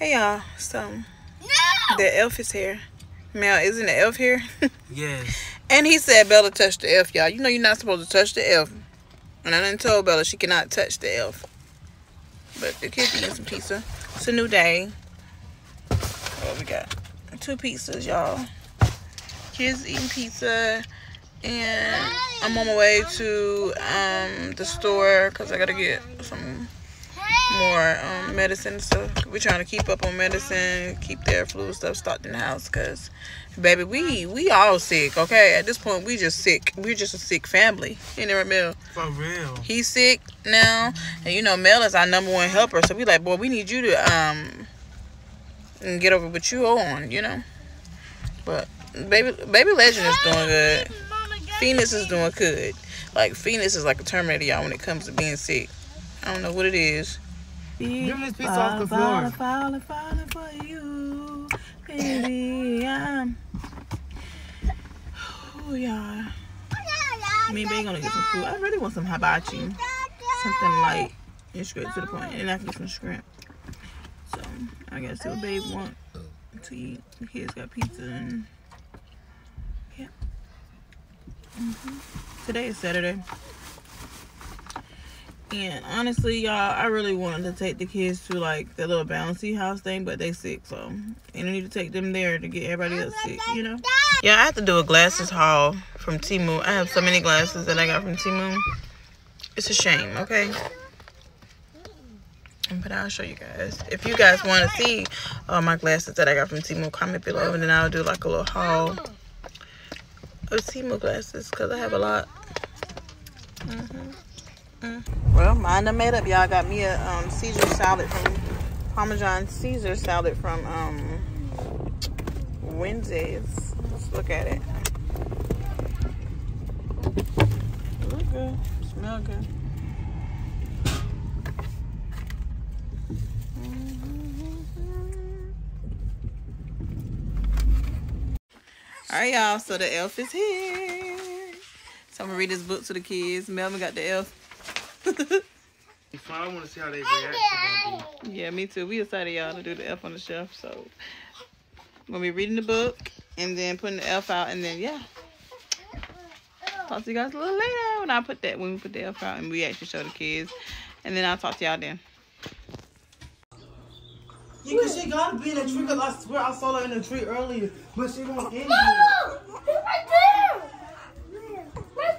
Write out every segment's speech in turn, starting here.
Hey y'all, so the elf is here. Mel, isn't the elf here? Yes. And he said Bella touched the elf, y'all. You know you're not supposed to touch the elf. And I done told Bella she cannot touch the elf. But the kids eating some pizza. It's a new day. Oh, we got 2 pizzas, y'all. Kids eating pizza. And I'm on my way to the store because I gotta get some more medicine and stuff. We're trying to keep up on medicine, keep their flu stuff stocked in the house because, baby, we all sick, okay? At this point, we just sick. We're just a sick family. You know, Mel? For real. He's sick now, and you know, Mel is our #1 helper, so we like, boy, we need you to get over what you on, you know? But baby Legend is doing good. Phoenix is doing good. Like, Phoenix is like a Terminator, y'all, when it comes to being sick. I don't know what it is. Give me this pizza off the floor. Falling for you, baby. Oh, y'all. Me and Bae gonna get some food. I really want some hibachi. Something light and straight to the point. And I can get some shrimp. So, I gotta see what Babe want to eat. The kids got pizza and... yeah. Today is Saturday. And honestly, y'all, I really wanted to take the kids to like the little bouncy house thing, but they sick, so and I need to take them there to get everybody else sick, you know? Yeah, I have to do a glasses haul from Temu. I have so many glasses that I got from Temu. It's a shame, okay? But I'll show you guys. If you guys want to see all my glasses that I got from Temu, comment below, and then I'll do like a little haul of Temu glasses because I have a lot. Well, mine done made up. Y'all got me a Caesar salad from Parmesan Caesar salad from Wednesdays. Let's look at it. Look good. Smell good. Alright, y'all. So the elf is here. So I'm gonna read this book to the kids. Melvin got the elf. I want to see how they react to Yeah, me too. We excited, y'all, to do the elf on the shelf. So I'm gonna be reading the book and then putting the elf out, and then yeah. Talk to you guys a little later when we put the elf out and we actually show the kids, and then I'll talk to y'all then. Yeah, cause she gotta be in the tree, cause I swear I saw her in the tree earlier, but she won't in here. Right there.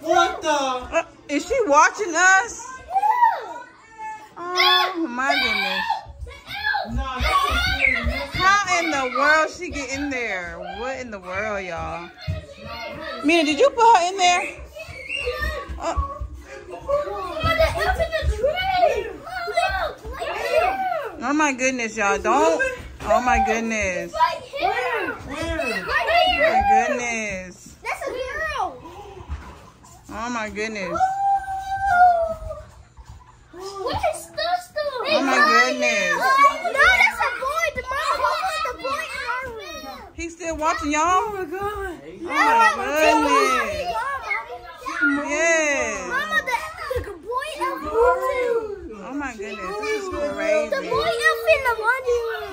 What the? Is she watching us? Oh my goodness. No, that's How in the world she get in there? What in the world, y'all? Mina, did you put her in there? Oh my goodness, y'all. Don't. Oh my goodness. Where? Oh my goodness. That's a girl. Oh my goodness. What is this? Oh my goodness. No, that's a boy. The mom the boy in our room. He's still watching y'all? Oh my god. Oh my goodness. Yes. Mama, the boy elf too. Oh my goodness. This is crazy. The boy elf in the laundry room.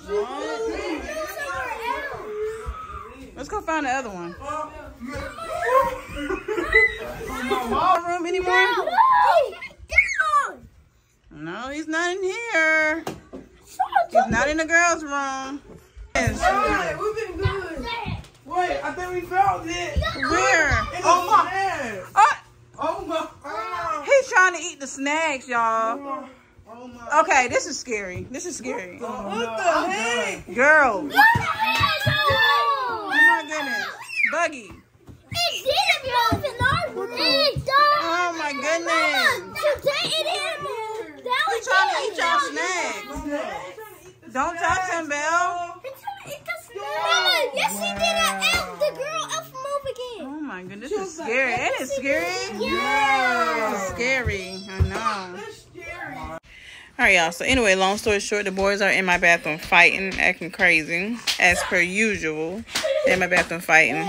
What? Let's go find the other one. Room anymore? No, he's not in here. He's not in the girls' room. Alright, we've been good. Wait, I think we found it. Where? Oh my head. Oh my. He's trying to eat the snacks, y'all. Oh my. Okay, this is scary. This is scary. What the heck? Girl. Oh my goodness. Buggy. It didn't move in our room. Oh my goodness. He's trying to eat y'all snacks. Don't touch him, Belle. Yes, he did. The girl elf move again. Oh my goodness, this is scary. Ain't it scary? Yeah. This is scary. I know. Alright, y'all. So anyway, long story short, the boys are in my bathroom fighting, acting crazy, as per usual. They're in my bathroom fighting.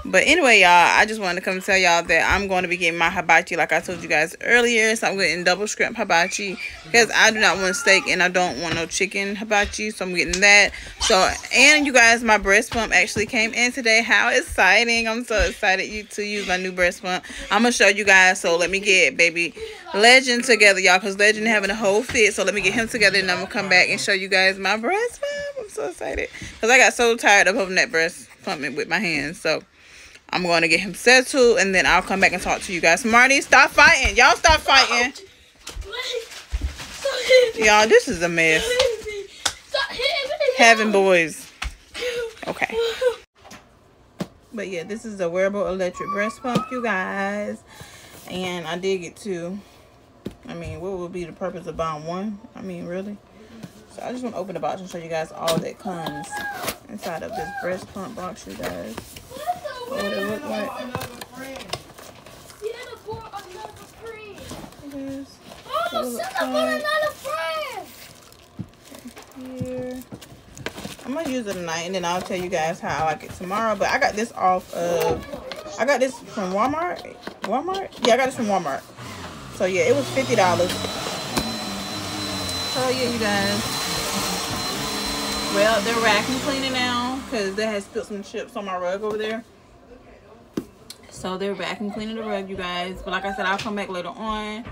But anyway, y'all, I just wanted to come tell y'all that I'm going to be getting my hibachi like I told you guys earlier. So I'm getting double shrimp hibachi because I do not want steak and I don't want no chicken hibachi. So I'm getting that. So, and you guys, my breast pump actually came in today. How exciting. I'm so excited to use my new breast pump. I'm going to show you guys. So let me get baby Legend together, y'all, because Legend having a whole fit. So let me get him together and I'm going to come back and show you guys my breast pump. I'm so excited because I got so tired of holding that breast pump with my hands. So I'm going to get him settled, and then I'll come back and talk to you guys. Marty, stop fighting. Y'all stop fighting. Y'all, this is a mess. Having boys. Okay. But yeah, this is a wearable electric breast pump, you guys. And I did get two. I mean, what would be the purpose of buying one? I mean, really? So I just want to open the box and show you guys all that comes inside of this breast pump box, you guys. What it look like. Here. I'm gonna use it tonight and then I'll tell you guys how I like it tomorrow. But I got this off of, I got this from Walmart. Yeah, I got this from Walmart. So yeah, it was $50. So yeah, you guys. Well, they're vacuum cleaning now because they had spilled some chips on my rug over there. So they're vacuum cleaning the rug, you guys. But like I said, I'll come back later on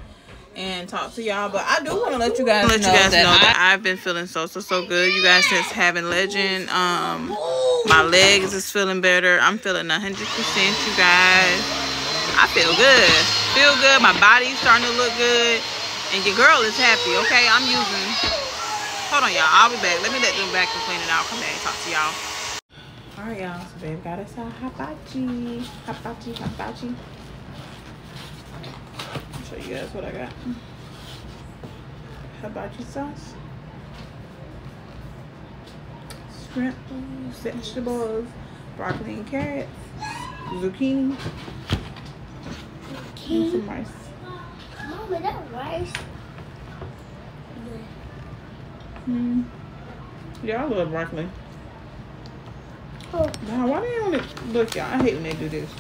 and talk to y'all. But I do want to let you guys know that I've been feeling so good, you guys, since having Legend. My legs is feeling better. I'm feeling 100%, you guys. I feel good. My body's starting to look good. And your girl is happy, okay? I'm using... Hold on, y'all. I'll be back. Let me let them vacuum clean and I'll come back and talk to y'all. Alright, y'all, so babe got us our hibachi. I'll show you guys what I got. Hibachi sauce, shrimp, vegetables, broccoli and carrots, zucchini, and some rice. Mom, is that rice? Yeah, I love broccoli. Oh. Now, why do you only look, y'all? I hate when they do this.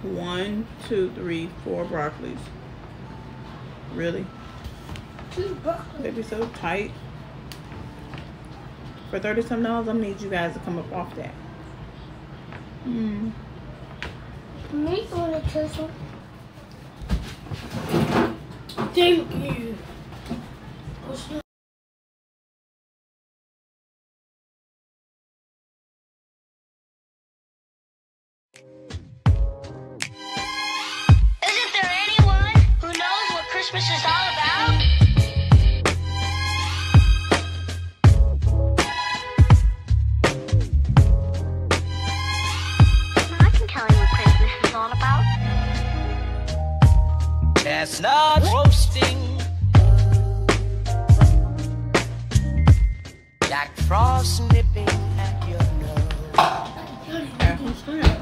1, 2, 3, 4 broccolis. Really? 2 broccoli. They be so tight. For $30-something, I'm gonna need you guys to come up off that. Me want to taste some. Thank you. Christmas is all about? I can tell you what Christmas is all about. Chestnuts roasting, Jack Frost nipping at your nose. Apple shrimp.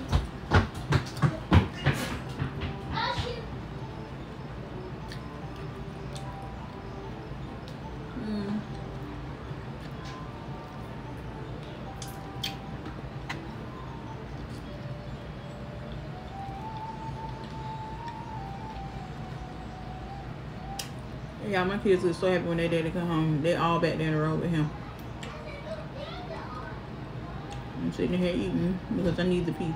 Yeah, my kids are so happy when their daddy come home. They all back there in the road with him. I'm sitting here eating because I need the peace.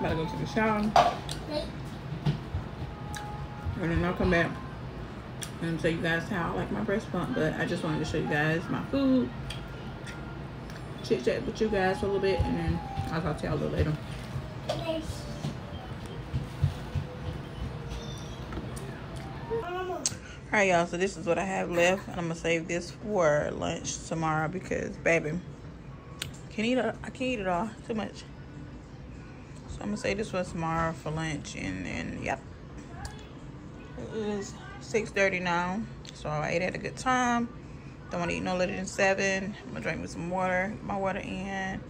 About to go take a shower. And then I'll come back and tell you guys how I like my breast pump. But I just wanted to show you guys my food. Chit chat with you guys for a little bit, and then I'll talk to y'all a little later. Alright, y'all, so this is what I have left, and I'm gonna save this for lunch tomorrow because baby, I can't eat it all, too much. So I'm gonna save this for tomorrow for lunch, and then yep, it is 6:30 now, so I ate at a good time. Don't want to eat no later than 7. I'm gonna drink me some water, get my water in,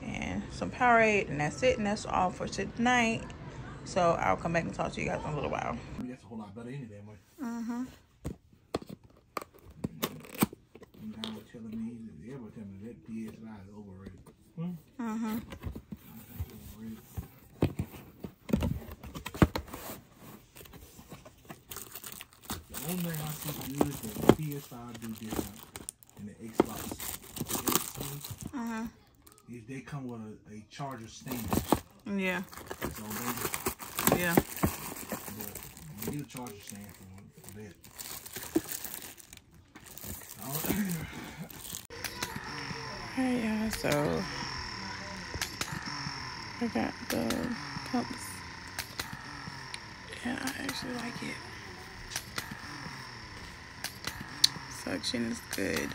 and some Powerade, and that's it. And that's all for tonight. So I'll come back and talk to you guys in a little while. That's a whole lot better any damn way. You guys were telling me, everybody telling me that PSI is overrated. The only thing I see good is that the PSI do different than the Xbox. Is they come with a charger stand. Yeah. So they Yeah. you need a charger stand for that. Alright, y'all, so I got the pumps and I actually like it. Suction is good.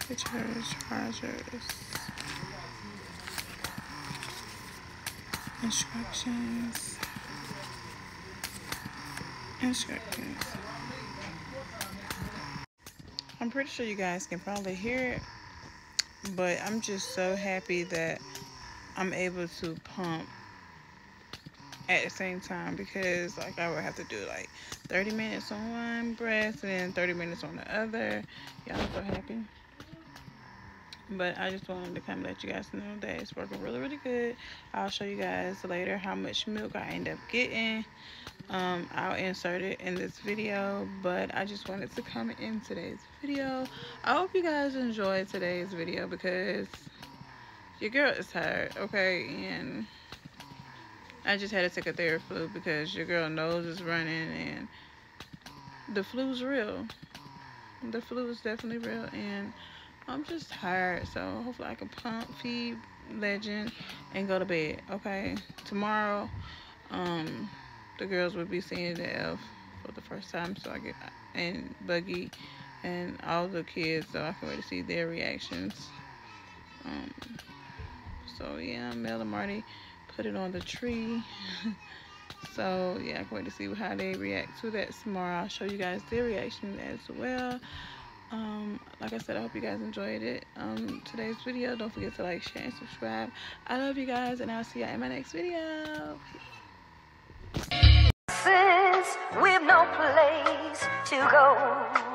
Pictures, chargers, instructions. I'm pretty sure you guys can probably hear it, but I'm just so happy that I'm able to pump at the same time, because like I would have to do like 30 minutes on one breast and then 30 minutes on the other. Yeah, I'm so happy. But I just wanted to come let you guys know that it's working really, really good. I'll show you guys later how much milk I end up getting. I'll insert it in this video, but I just wanted to come in today's video. I hope you guys enjoyed today's video, because your girl is tired, okay? And I just had to take a Theraflu because your girl nose is running and the flu's real. The flu is definitely real, and I'm just tired. So hopefully I can pump, feed Legend, and go to bed. Okay, tomorrow the girls will be seeing the elf for the first time, so I get, and Buggy and all the kids, so I can wait to see their reactions. So yeah, Mel and Marty put it on the tree. So yeah, I can wait to see how they react to that tomorrow. I'll show you guys their reaction as well. Like I said, I hope you guys enjoyed it. Today's video. Don't forget to like, share, and subscribe. I love you guys, and I'll see y'all in my next video. We've no place to go.